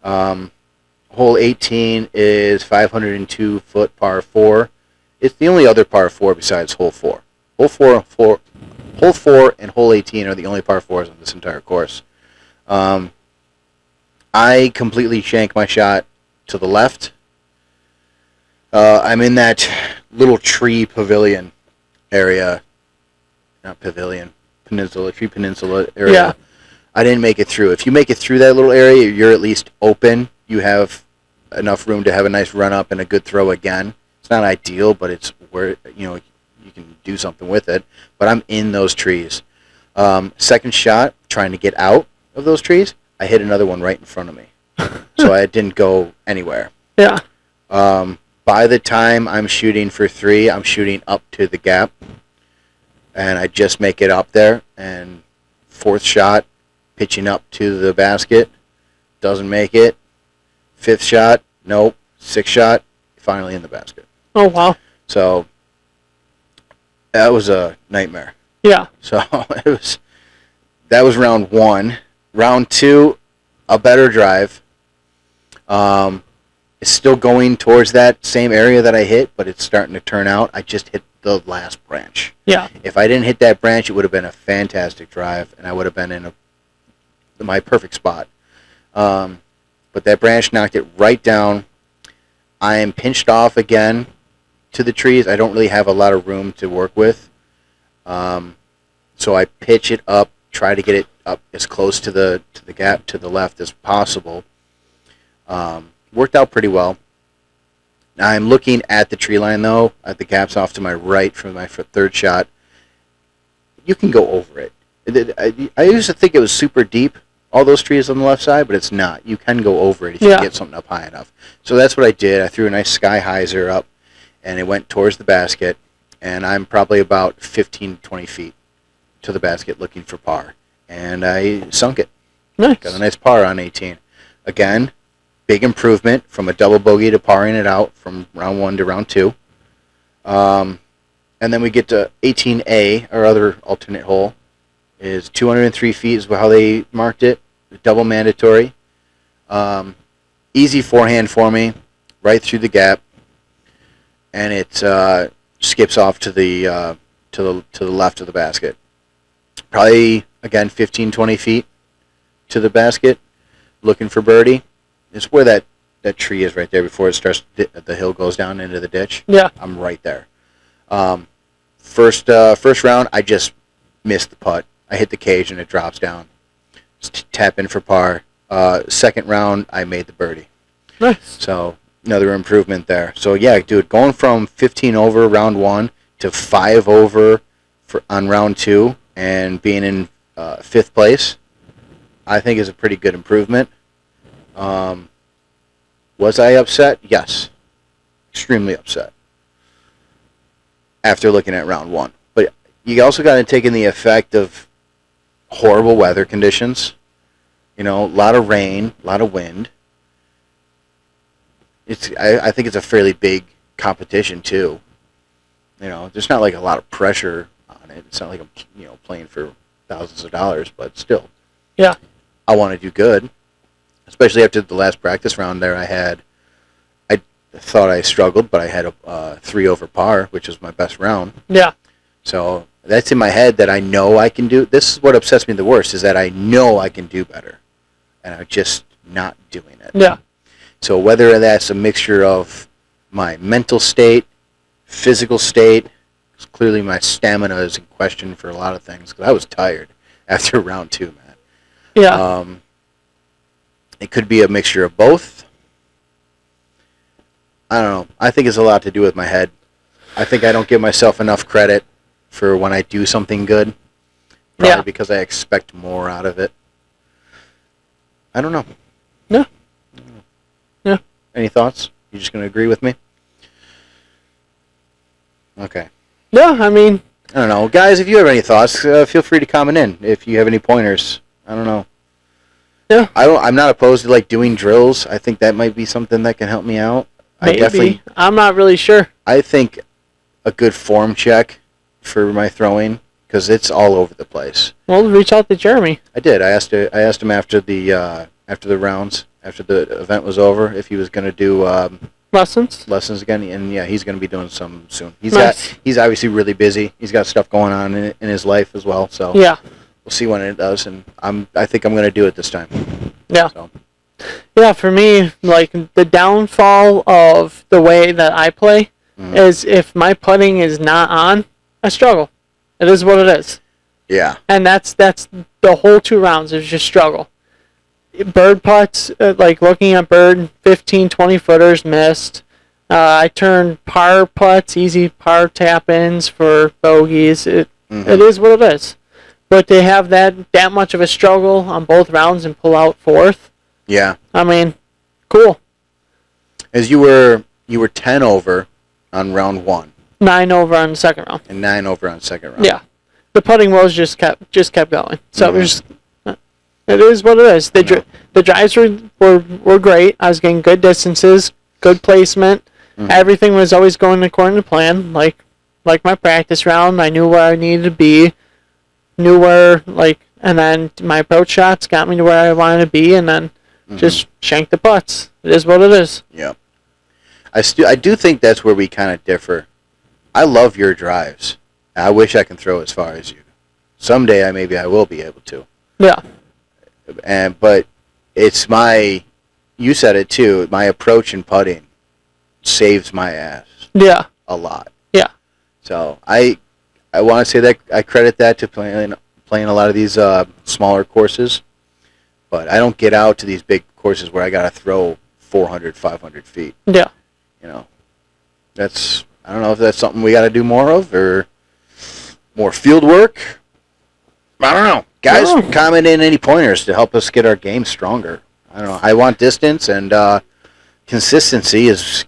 Hole 18 is 502-foot par 4. It's the only other par 4 besides hole 4. Hole 4 and hole 18 are the only par 4s on this entire course. I completely shank my shot to the left. I'm in that little tree pavilion area. Not pavilion. Tree peninsula area. Yeah. I didn't make it through. If you make it through that little area, you're at least open. You have enough room to have a nice run up and a good throw again. It's not ideal, but it's where you can do something with it. But I'm in those trees. Second shot, trying to get out of those trees, I hit another one right in front of me. So I didn't go anywhere. Yeah. By the time I'm shooting for 3, I'm shooting up to the gap, and I just make it up there. And 4th shot, pitching up to the basket, doesn't make it. 5th shot, nope. 6th shot, finally in the basket. Oh, wow. So that was a nightmare. Yeah. So that was round 1. Round 2, a better drive. It's still going towards that same area that I hit, but it's starting to turn out. I just hit the last branch. Yeah. If I didn't hit that branch, it would have been a fantastic drive, and I would have been in my perfect spot. But that branch knocked it right down. I am pinched off again to the trees. I don't really have a lot of room to work with. So I pitch it up, try to get it up as close to the gap to the left as possible. Worked out pretty well. Now I'm looking at the tree line, though, at the gaps off to my right for my 3rd shot. You can go over it. I used to think it was super deep, all those trees on the left side, but it's not. You can go over it if you get something up high enough. So that's what I did. I threw a nice sky hyzer up, and it went towards the basket, and I'm probably about 15, 20 feet to the basket looking for par. And I sunk it. Nice. Got a nice par on 18. Again, big improvement from a double bogey to parring it out from round 1 to round 2. And then we get to 18A, our other alternate hole, is 203 feet is how they marked it. Double mandatory. Easy forehand for me, right through the gap, and it skips off to the left of the basket. Probably again 15, 20 feet to the basket, looking for birdie. It's where that tree is right there before it starts. The hill goes down into the ditch. Yeah. I'm right there. First round, I just missed the putt. I hit the cage and it drops down. Just tap in for par. Second round, I made the birdie. Nice. So another improvement there. So yeah, dude, going from 15 over round 1 to 5 over on round 2 and being in 5th place, I think is a pretty good improvement. Was I upset? Yes. Extremely upset after looking at round 1. But you also got to take in the effect of horrible weather conditions. You know, a lot of rain, a lot of wind. I think it's a fairly big competition too. You know, there's not like a lot of pressure on it. It's not like I'm playing for thousands of dollars, but still. Yeah. I want to do good. Especially after the last practice round there, I thought I struggled, but I had a 3 over par, which was my best round. Yeah. So that's in my head that I know I can do. This is what upsets me the worst, is that I know I can do better, and I'm just not doing it. Yeah. So whether that's a mixture of my mental state, physical state, 'cause clearly my stamina is in question for a lot of things, because I was tired after round 2, man. Yeah. It could be a mixture of both. I don't know. I think it's a lot to do with my head. I think I don't give myself enough credit for when I do something good. Probably because I expect more out of it. I don't know. Yeah. Yeah. Any thoughts? You just going to agree with me? Okay. Yeah, I mean... I don't know. Guys, if you have any thoughts, feel free to comment in. If you have any pointers. I don't know. Yeah. I'm not opposed to like doing drills. I think that might be something that can help me out. Maybe. I'm not really sure. I think a good form check for my throwing, because it's all over the place. Well, reach out to Jeremy. I did. I asked him after the rounds, after the event was over, if he was going to do lessons again, and yeah, he's going to be doing some soon. He's obviously really busy. He's got stuff going on in his life as well. So yeah, we'll see when it does, and I think I'm going to do it this time. Yeah. So. Yeah, for me, like, the downfall of the way that I play is if my putting is not on, I struggle. It is what it is. Yeah. And that's the whole 2 rounds is just struggle. Bird putts, like looking at bird, 15, 20 footers missed. I turned par putts, easy par tap-ins for bogeys. It is what it is. But to have that much of a struggle on both rounds and pull out 4th, yeah. I mean, cool. As you were you were 10 over on round 1 9 over on the second round. and 9 over on second round. Yeah, the putting woes just kept going. So it was just, it is what it is. The drives were great. I was getting good distances, good placement. Everything was always going according to plan. Like my practice round, I knew where I needed to be, knew where and then my approach shots got me to where I wanted to be, and then just shank the putts. It is what it is. Yeah. I do think that's where we kind of differ. I love your drives. I wish I can throw as far as you. Someday maybe I will be able to. Yeah. But it's you said it too, my approach in putting saves my ass. Yeah. A lot. Yeah. So I want to say that I credit that to playing a lot of these smaller courses. But I don't get out to these big courses where I got to throw 400, 500 feet. Yeah. You know, I don't know if that's something we got to do more of or more field work. I don't know. Guys, comment in any pointers to help us get our game stronger. I don't know. I want distance, and consistency is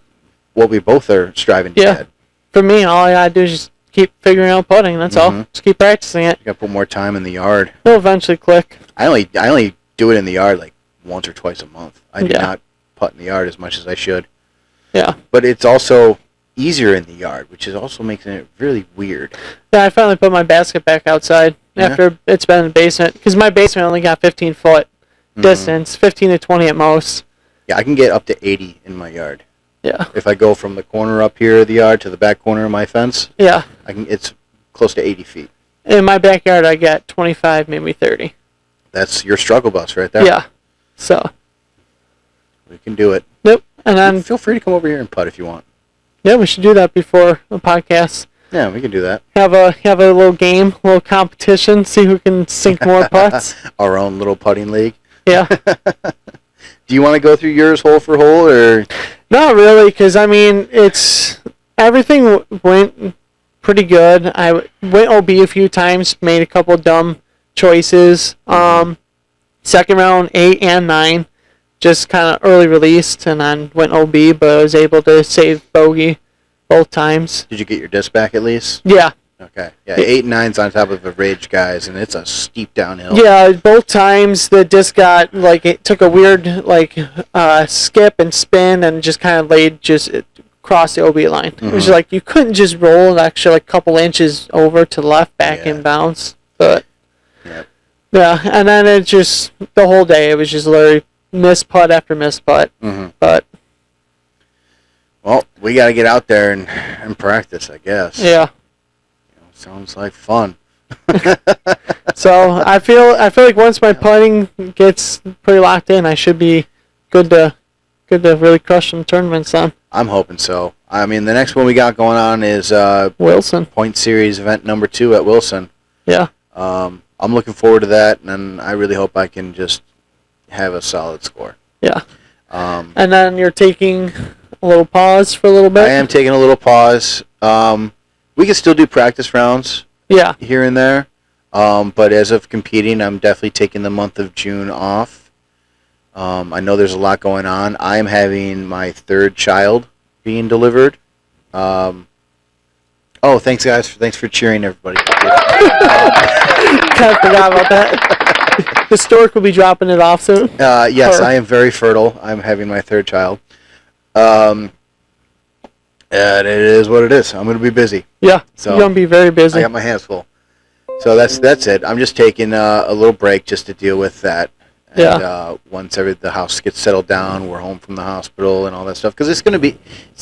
what we both are striving to get. For me, all I got to do is just keep figuring out putting. That's all. Just keep practicing it. You got to put more time in the yard. It'll eventually click. I only do it in the yard like once or twice a month. I do not putt in the yard as much as I should. Yeah. But it's also easier in the yard, which is also making it really weird. Yeah, I finally put my basket back outside after it's been in the basement, because my basement only got 15-foot distance, 15 to 20 at most. Yeah, I can get up to 80 in my yard. Yeah. If I go from the corner up here of the yard to the back corner of my fence, it's close to 80 feet. In my backyard, I got 25, maybe 30. That's your struggle bus right there. Yeah. So. We can do it. Yep. And then feel free to come over here and putt if you want. Yeah, we should do that before the podcast. Yeah, we can do that. Have a little game, a little competition, see who can sink more putts. Our own little putting league. Yeah. Do you want to go through yours hole for hole, or? Not really, because everything went pretty good. I went OB a few times, made a couple dumb choices. Second round, 8 and 9, just kind of early released, and then went OB, but I was able to save bogey both times. Did you get your disc back at least? Yeah. Okay. Yeah, 8 and 9's on top of a ridge, guys, and it's a steep downhill. Yeah, both times the disc got, it took a weird, skip and spin and just kind of laid across the OB line. It was you couldn't just roll an extra, couple inches over to the left, back inbounds. But, yeah, and then it just, the whole day, it was just literally miss putt after miss putt. But. Well, we got to get out there and practice, I guess. Yeah. Sounds like fun. So I feel like once my putting gets pretty locked in, I should be good to really crush some tournaments then. I'm hoping so. I mean, the next one we got going on is Wilson Point Series event number 2 at Wilson. Yeah. I'm looking forward to that, and I really hope I can just have a solid score. Yeah. And then you're taking a little pause for a little bit. I am taking a little pause. We can still do practice rounds. Yeah. Here and there. But as of competing, I'm definitely taking the month of June off. I know there's a lot going on. I am having my 3rd child being delivered. Oh, thanks, guys. Thanks for cheering, everybody. Kind of forgot about that. The stork will be dropping it off soon. Yes, I am very fertile. I'm having my 3rd child. And it is what it is. I'm going to be busy. Yeah, so you're going to be very busy. I got my hands full. So that's it. I'm just taking a little break just to deal with that. And once the house gets settled down, we're home from the hospital and all that stuff. Because it's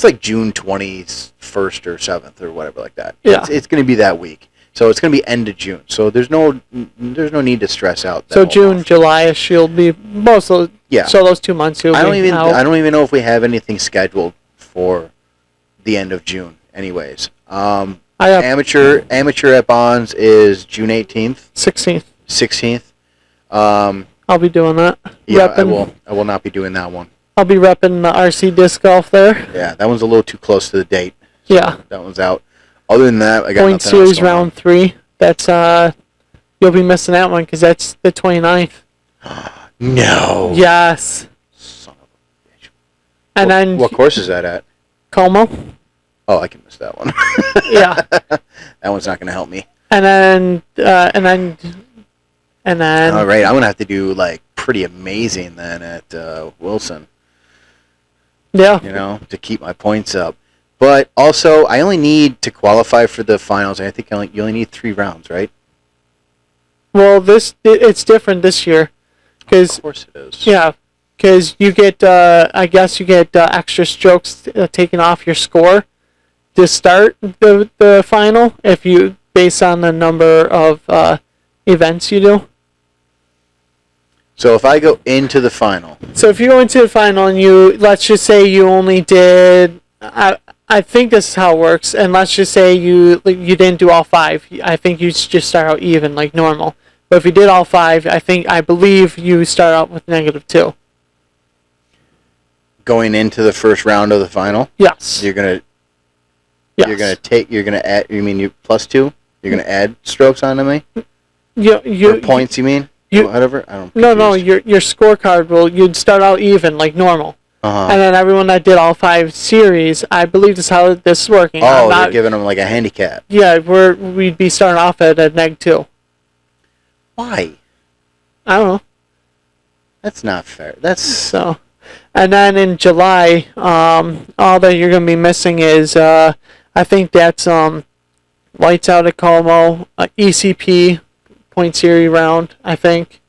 like June 21st or 7th or whatever like that. Yeah. It's going to be that week. So it's going to be end of June. So there's no need to stress out. So June, July, she'll be most of So those 2 months you'll I don't even know if we have anything scheduled for the end of June. Anyways, amateur at Bonds is June 18th. 16th. I'll be doing that. Yeah, I will not be doing that one. I'll be repping the RC disc golf there. Yeah, that one's a little too close to the date. So yeah, that one's out. Other than that, I got Point nothing Series else going round 3. That's you'll be missing that one because that's the 29th. No. Yes. Son of a bitch. And then what course is that at? Como. Oh, I can miss that one. Yeah. That one's not going to help me. And then. All right, I'm going to have to do like pretty amazing then at Wilson. Yeah. To keep my points up. But also, I only need to qualify for the finals. I think you only need 3 rounds, right? Well, it's different this year, because Of course it is. yeah, because you get I guess you get extra strokes taken off your score to start the final if you based on the number of events you do. So if I go into the final, So if you go into the final and let's just say you only did, I think this is how it works, and let's just say you didn't do all 5. I think you just start out even like normal. But if you did all 5, I believe you start out with -2. going into the first round of the final, Yes. you're gonna Yes. add. You mean you +2? You're gonna add strokes onto me You or points? You mean whatever? I don't. No. Your scorecard you'd start out even like normal. And then everyone that did all 5 series, I believe this is how this is working. Oh, they're giving them like a handicap. Yeah, we'd be starting off at a -2. Why? I don't know. That's not fair. That's So, and then in July, all that you're gonna be missing is I think that's Lights Out at Como, ECP point series round. I think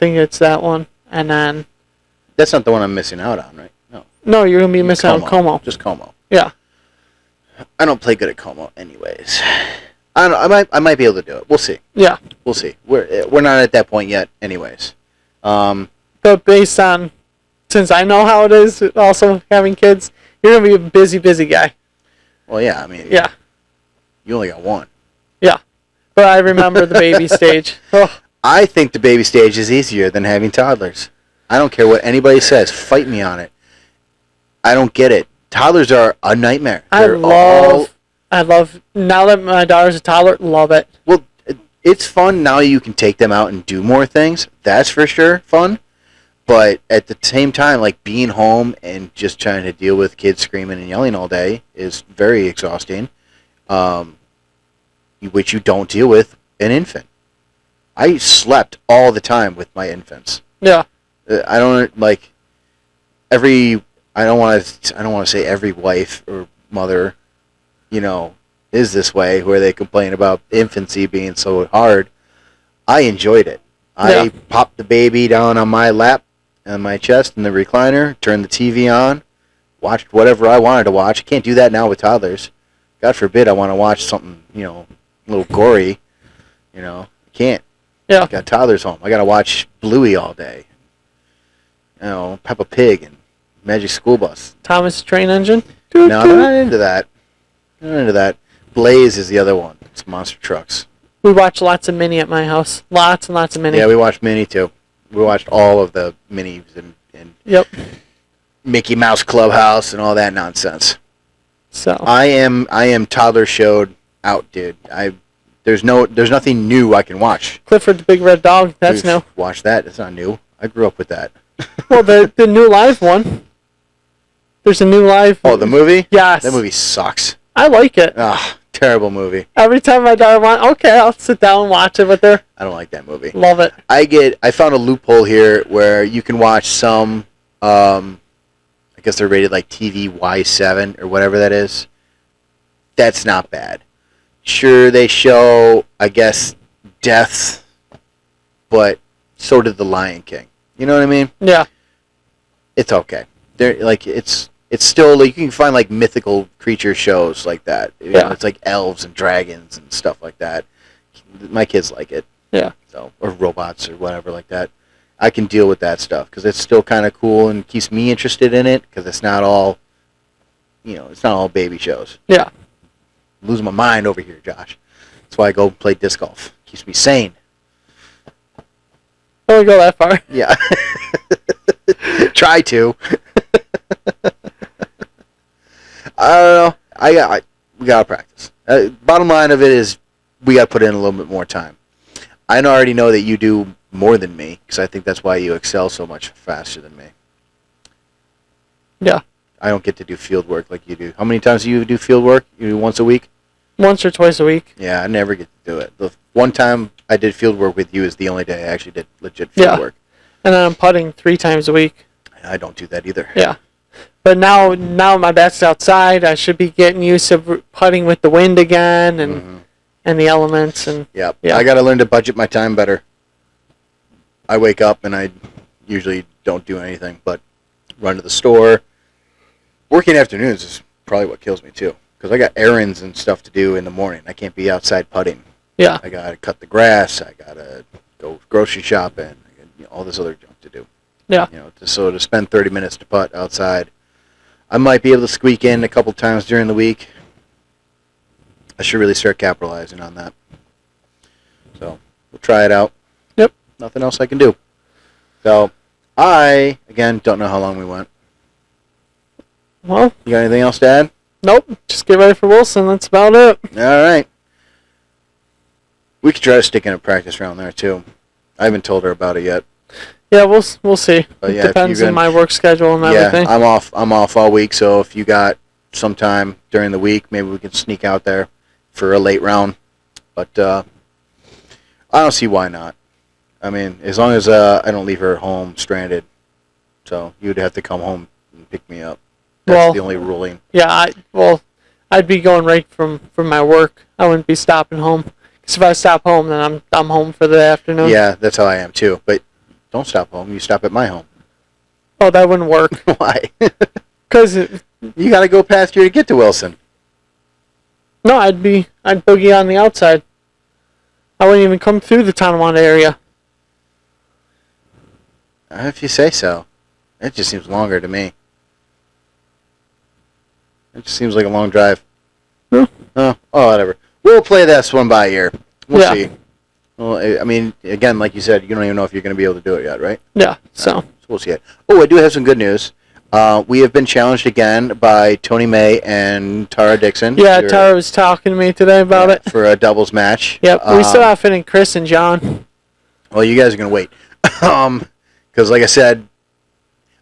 it's that one, and then that's not the one I'm missing out on, right? No. no, you're gonna be missing out on Como. Just Como. Yeah. I don't play good at Como, anyways. I don't know, I might be able to do it. We'll see. Yeah. We'll see. We're not at that point yet, anyways. But based on, since I know how it is, also having kids, you're gonna be a busy guy. Well, yeah. I mean, Yeah. You only got one. Yeah. But I remember the baby stage. Oh. I think the baby stage is easier than having toddlers. I don't care what anybody says. Fight me on it. I don't get it. Toddlers are a nightmare. I love, now that my daughter's a toddler, love it. Well, it's fun now you can take them out and do more things. That's for sure fun. But at the same time, like being home and just trying to deal with kids screaming and yelling all day is very exhausting, which you don't deal with an infant. I slept all the time with my infants. Yeah. I don't like I don't want to say every wife or mother, is this way where they complain about infancy being so hard. I enjoyed it. I popped the baby down on my lap and my chest in the recliner, turned the TV on, watched whatever I wanted to watch. I can't do that now with toddlers. God forbid I want to watch something, a little gory. I can't. Yeah. Got toddlers home. I got to watch Bluey all day. Peppa Pig and Magic School Bus. Thomas the Train Engine? No, I'm not into that. Blaze is the other one. It's monster trucks. We watch lots of Mini at my house. Lots and lots of Mini. Yeah, we watched Mini too. We watched all of the Minis and Yep. Mickey Mouse Clubhouse and all that nonsense. So I am toddler showed out, dude. There's nothing new I can watch. Clifford the Big Red Dog, that's new. Watch that. That's not new. I grew up with that. Well, the new live one. There's a new live. Oh, the movie? Yes. That movie sucks. I like it. Ah, terrible movie. Every time my daughter wants, okay, I'll sit down and watch it with her. I don't like that movie. Love it. I found a loophole here where you can watch some, I guess they're rated like TVY7 or whatever that is. That's not bad. Sure, they show, I guess, deaths, but so did The Lion King. You know what I mean? Yeah. It's okay. They're like it's still like you can find like mythical creature shows like that. It's like elves and dragons and stuff like that. My kids like it. Yeah. So or robots or whatever like that. I can deal with that stuff because it's still kind of cool and keeps me interested in it because it's not all, it's not all baby shows. Yeah. I'm losing my mind over here, Josh. That's why I go play disc golf. Keeps me sane. I don't go that far. Yeah. Try to. I don't know. We gotta practice. Bottom line of it is, we gotta put in a little bit more time. I already know that you do more than me because I think that's why you excel so much faster than me. Yeah. I don't get to do field work like you do. How many times do you do field work? You do once a week? Once or twice a week. Yeah, I never get to do it. The one time I did field work with you is the only day I actually did legit field work. And then I'm putting 3 times a week. I don't do that either. Yeah. But now my bat's outside. I should be getting used to putting with the wind again and the elements. And yeah. Yeah. I got to learn to budget my time better. I wake up and I usually don't do anything but run to the store. Working afternoons is probably what kills me too, because I got errands and stuff to do in the morning. I can't be outside putting. Yeah. I got to cut the grass. I got to go grocery shopping. All this other junk to do. Yeah. So to spend 30 minutes to putt outside, I might be able to squeak in a couple times during the week. I should really start capitalizing on that. So we'll try it out. Yep. Nothing else I can do. So I, again, don't know how long we went. Well, You got anything else to add? nope. Just get ready for Wilson. That's about it. All right. We could try to stick in a practice round there, too. I haven't told her about it yet. Yeah, we'll see. But It yeah, if depends you on can- my work schedule and everything. Yeah, I'm off all week, so if you got some time during the week, maybe we can sneak out there for a late round. But I don't see why not. I mean, as long as I don't leave her at home stranded. So you'd have to come home and pick me up. That's Well, the only ruling. Yeah, I'd be going right from my work. I wouldn't be stopping home. Because if I stop home, then I'm home for the afternoon. Yeah, that's how I am too. But don't stop home. You stop at my home. Oh, that wouldn't work. Why? Because You got to go past here to get to Wilson. no, I'd boogie on the outside. I wouldn't even come through the Tonawanda area. If you say so. It just seems longer to me. It just seems like a long drive. Hmm. Oh, whatever. We'll play this one by ear. We'll Yeah. see. Well, I mean, again, like you said, you don't even know if you're going to be able to do it yet, right? Yeah, so. So we'll see it. Oh, I do have some good news. We have been challenged again by Tony May and Tara Dixon. Yeah, for- Tara was talking to me today about it. for a doubles match. Yep, we still have Finn and Chris and John. Well, you guys are going to wait. Because like I said,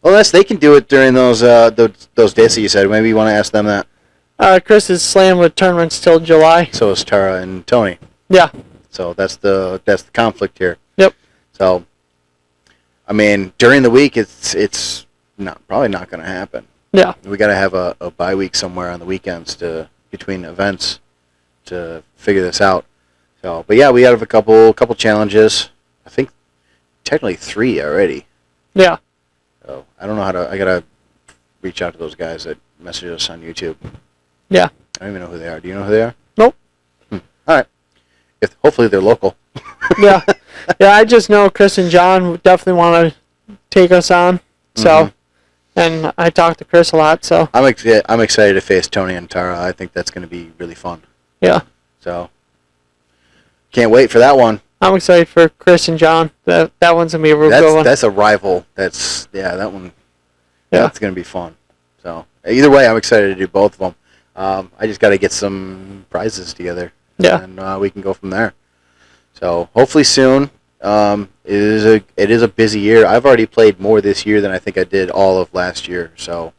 unless they can do it during those days that you said, maybe you want to ask them that. Chris is slammed with tournaments till July. So is Tara and Tony. Yeah. So that's the conflict here. Yep. So, I mean, during the week, it's probably not going to happen. Yeah. We got to have a bye week somewhere on the weekends between events to figure this out. So, but yeah, we have a couple challenges. I think technically 3 already. Yeah. So I don't know I gotta reach out to those guys that message us on YouTube. Yeah. I don't even know who they are. Do you know who they are? Nope. All right. Hopefully they're local. Yeah. Yeah, I just know Chris and John definitely want to take us on. So, and I talk to Chris a lot, so. I'm excited to face Tony and Tara. I think that's going to be really fun. Yeah. So can't wait for that one. I'm excited for Chris and John. That one's going to be a real good one. That's a rival. That one. Yeah. That's going to be fun. So either way, I'm excited to do both of them. I just got to get some prizes together. Yeah. And we can go from there. So hopefully soon. It is a busy year. I've already played more this year than I think I did all of last year. So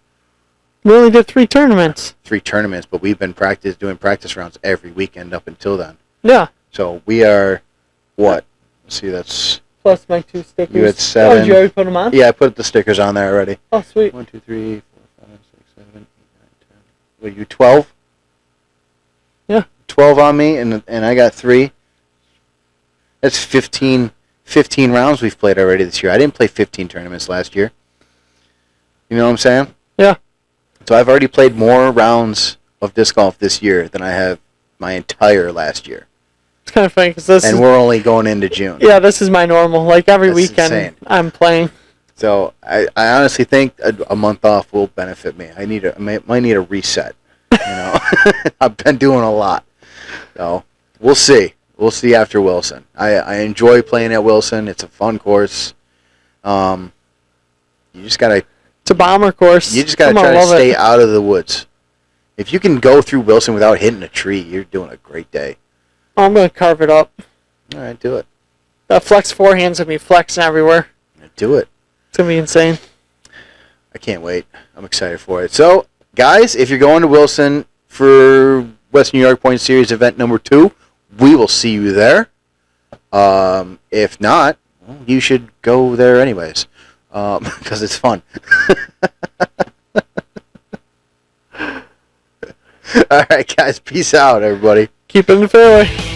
We only did 3 tournaments. 3 tournaments, but we've been doing practice rounds every weekend up until then. Yeah. So we are what? Let's see, that's Plus my 2 stickers. You had Oh, 7. did you already put them on? yeah. I put the stickers on there already. Oh, sweet. 1, 2, 3, 4, 5, 6, 7, 8, 9, 10. What are you 12? Yeah. 12 on me, and I got 3. That's 15 rounds we've played already this year. I didn't play 15 tournaments last year. You know what I'm saying? Yeah. So I've already played more rounds of disc golf this year than I have my entire last year. It's kind of funny because this is, We're only going into June. yeah, this is my normal. Like every That's weekend insane. I'm playing. So I honestly think a month off will benefit me. I might need a reset. You know, I've been doing a lot. So we'll see. We'll see after Wilson. I enjoy playing at Wilson. It's a fun course. You just gotta It's a bomber course. try to love stay it. out of the woods. If you can go through Wilson without hitting a tree, you're doing a great day. Oh, I'm going to carve it up. All right, do it. That Flex forehand's going to be flexing everywhere. Do it. It's going to be insane. I can't wait. I'm excited for it. So, guys, if you're going to Wilson for West New York Point Series event number 2, we will see you there. If not, well, you should go there anyways, because it's fun. All right, guys. Peace out, everybody. Keep it in the fairway.